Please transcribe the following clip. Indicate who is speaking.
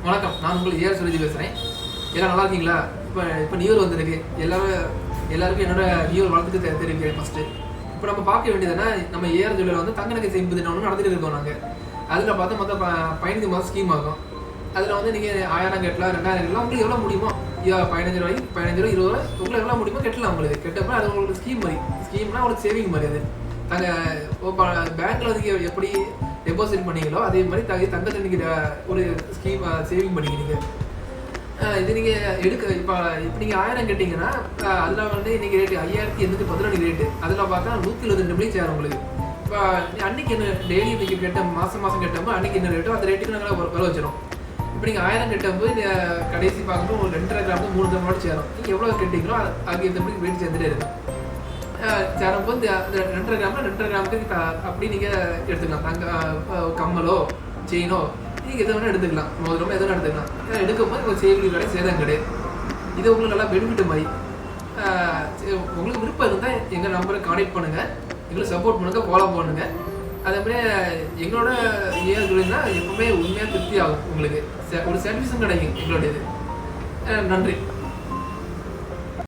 Speaker 1: வணக்கம், நான் உங்கள் ஏஆர் சுரேஜி பேசுகிறேன். எல்லாம் நல்லா இருக்கீங்களா? இப்போ நியூ இயர் வந்திருக்கு. எல்லாருக்கும் என்னோட நியூ இயர் வாழ்த்துக்கு தெரிவிக்கிறேன். ஃபஸ்ட்டு இப்போ நம்ம பார்க்க வேண்டியதுன்னா, நம்ம ஏஆர் ஜுவல்லர் வந்து தங்க நகை சேமிப்பு திட்டம் ஒன்று நடத்திட்டு இருக்கோம். நாங்கள் அதில் பார்த்தா மொத்தம் 15 மாதம் ஸ்கீம் ஆகும். அதில் வந்து நீங்கள் 1000 கட்டலாம், 2000 கட்டலாம், உங்களுக்கு எவ்வளோ முடியுமோ 15 ரூபாய்க்கு 15 ரூபா 20 ரூபா உங்களுக்கு எவ்வளோ முடியுமோ கட்டலாம். உங்களுக்கு கட்டப்போ அது உங்களுக்கு ஸ்கீம் மாதிரி. ஸ்கீம்னா உங்களுக்கு சேவிங் மாதிரி. அது பேங்க்கில் வந்து எப்படி டெபாசிட் பண்ணீங்களோ அதே மாதிரி தங்கத்தை நீங்கள் ஒரு ஸ்கீம் சேவிங் பண்ணிக்கிறீங்க. இது நீங்கள் இப்போ நீங்கள் 1000 கேட்டிங்கன்னா அதில் வந்து இன்றைக்கி ரேட்டு 5810 ரேட்டு. அதில் பார்த்தா 122 மணி சேரும் உங்களுக்கு. இப்போ அன்றைக்கி என்ன டெய்லி நீங்கள் கேட்ட மாதம் கேட்டப்போ அன்றைக்கி என்ன ரேட்டோ அந்த ரேட்டுக்கு நாங்கள் வர வச்சிடும். இப்போ நீங்கள் 1000 கேட்டப்போ கடைசி பார்க்கும்போது ஒரு 2.5 கிராம் 3 கிராமோட சேரும். நீங்கள் எவ்வளோ கேட்டிங்களோ அதுக்கு எந்த மணிக்கு ரேட்டு சேர்ந்துட்டே இருக்கும். சேரும்போது அந்த 2.5 கிராம்னா 2.5 கிராமுக்கு அப்படி நீங்கள் எடுத்துக்கலாம். கம்மலோ செயினோ நீங்கள் எது வேணால் எடுத்துக்கலாம். மோதிரமோ எது வேணால் எடுத்துக்கலாம். எடுக்கும்போது உங்கள் சேவிங் கிடையாது, சேதம் கிடையாது. இது உங்களுக்கு நல்லா பெனிஃபிட் மாதிரி. உங்களுக்கு விருப்பம் இருந்தால் எங்கள் நம்பரை கான்டெக்ட் பண்ணுங்கள், எங்களுக்கு சப்போர்ட் பண்ணுங்கள், ஃபாலோ பண்ணுங்கள். அதேமாதிரி எங்களோட ஏஆர் ஜுவல்லர்னா எப்பவுமே உண்மையாக திருப்தி ஆகும். உங்களுக்கு ஒரு சாட்டிஸ்ஃபேக்ஷன் கிடைக்கும் எங்களுடையது. நன்றி.